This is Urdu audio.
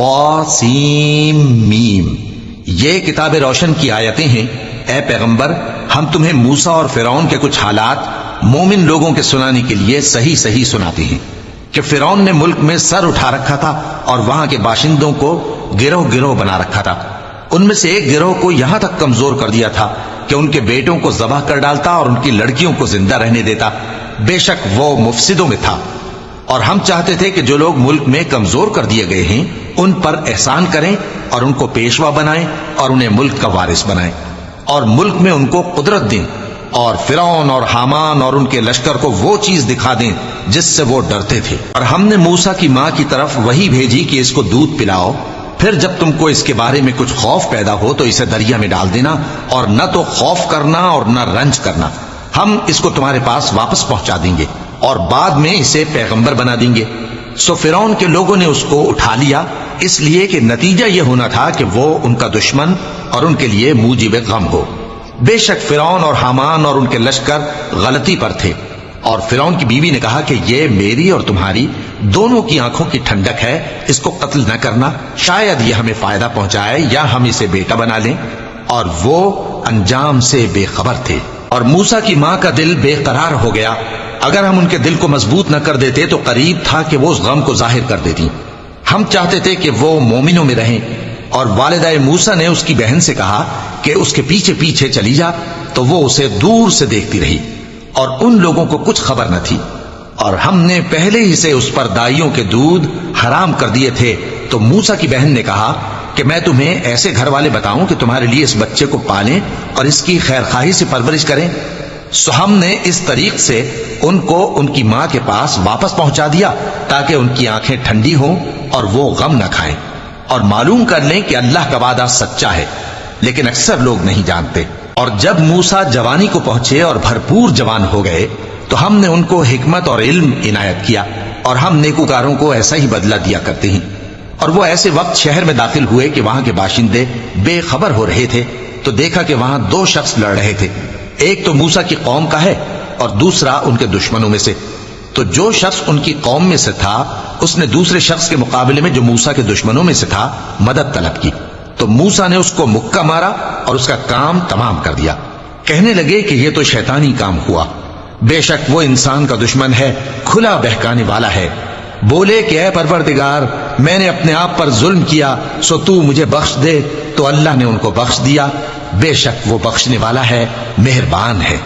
طاسیم میم، یہ کتاب روشن کی آیتیں ہیں۔ اے پیغمبر، ہم تمہیں موسیٰ اور فرعون کے کچھ حالات مومن لوگوں کے سنانے کے لیے صحیح صحیح سناتے ہیں کہ فرعون نے ملک میں سر اٹھا رکھا تھا اور وہاں کے باشندوں کو گروہ گروہ بنا رکھا تھا۔ ان میں سے ایک گروہ کو یہاں تک کمزور کر دیا تھا کہ ان کے بیٹوں کو ذبح کر ڈالتا اور ان کی لڑکیوں کو زندہ رہنے دیتا۔ بے شک وہ مفسدوں میں تھا، اور ہم چاہتے تھے کہ جو لوگ ملک میں کمزور کر دیے گئے ہیں ان پر احسان کریں اور ان کو پیشوا بنائیں اور انہیں ملک کا وارث بنائیں، اور ملک میں ان کو قدرت دیں، اور فرعون اور حامان اور ان کے لشکر کو وہ چیز دکھا دیں جس سے وہ ڈرتے تھے۔ اور ہم نے موسیٰ کی ماں کی طرف وحی بھیجی کہ اس کو دودھ پلاؤ، پھر جب تم کو اس کے بارے میں کچھ خوف پیدا ہو تو اسے دریا میں ڈال دینا، اور نہ تو خوف کرنا اور نہ رنج کرنا، ہم اس کو تمہارے پاس واپس پہنچا دیں گے اور بعد میں اسے پیغمبر بنا دیں گے۔ سو فرعون کے لوگوں نے اس کو اٹھا لیا، اس لیے کہ نتیجہ یہ ہونا تھا کہ وہ ان کا دشمن اور ان کے لیے موجب غم ہو۔ بے شک فرعون اور حامان اور ان کے لشکر غلطی پر تھے، اور فرعون کی بیوی نے کہا کہ یہ میری اور تمہاری دونوں کی آنکھوں کی ٹھنڈک ہے، اس کو قتل نہ کرنا، شاید یہ ہمیں فائدہ پہنچائے یا ہم اسے بیٹا بنا لیں۔ اور وہ انجام سے بے خبر تھے۔ اور موسیٰ کی ماں کا دل بے قرار ہو گیا، اگر ہم ان کے دل کو مضبوط نہ کر دیتے تو قریب تھا کہ وہ اس غم کو ظاہر کر دیتی۔ ہم چاہتے تھے کہ وہ مومنوں میں رہیں، اور والدہ موسیٰ نے اس کی بہن سے کہا کہ اس کے پیچھے پیچھے چلی جا، تو وہ اسے دور سے دیکھتی رہی، اور ان لوگوں کو کچھ خبر نہ تھی۔ اور ہم نے پہلے ہی سے اس پر دائیوں کے دودھ حرام کر دیے تھے۔ تو موسیٰ کی بہن نے کہا کہ میں تمہیں ایسے گھر والے بتاؤں کہ تمہارے لیے اس بچے کو پالیں اور اس کی خیر خواہی سے پرورش کریں۔ سو ہم نے اس طریق سے ان کو ان کی ماں کے پاس واپس پہنچا دیا تاکہ ان کی آنکھیں ٹھنڈی ہوں اور وہ غم نہ کھائیں، اور معلوم کر لیں کہ اللہ کا وعدہ سچا ہے، لیکن اکثر لوگ نہیں جانتے۔ اور جب موسیٰ جوانی کو پہنچے اور بھرپور جوان ہو گئے تو ہم نے ان کو حکمت اور علم عنایت کیا، اور ہم نیکوکاروں کو ایسا ہی بدلہ دیا کرتے ہیں۔ اور وہ ایسے وقت شہر میں داخل ہوئے کہ وہاں کے باشندے بے خبر ہو رہے تھے، تو دیکھا کہ وہاں دو شخص لڑ رہے تھے، ایک تو موسیٰ کی قوم کا ہے اور دوسرا ان کے دشمنوں میں سے۔ تو جو شخص ان کی قوم میں سے تھا اس نے دوسرے شخص کے مقابلے میں جو موسیٰ کے دشمنوں میں سے تھا مدد طلب کی، تو موسیٰ نے اس کو مکہ مارا اور اس کا کام تمام کر دیا۔ کہنے لگے کہ یہ تو شیطانی کام ہوا، بے شک وہ انسان کا دشمن ہے، کھلا بہکانے والا ہے۔ بولے کہ اے پروردگار، میں نے اپنے آپ پر ظلم کیا، سو تو مجھے بخش دے، تو اللہ نے ان کو بخش دیا، بے شک وہ بخشنے والا ہے، مہربان ہے۔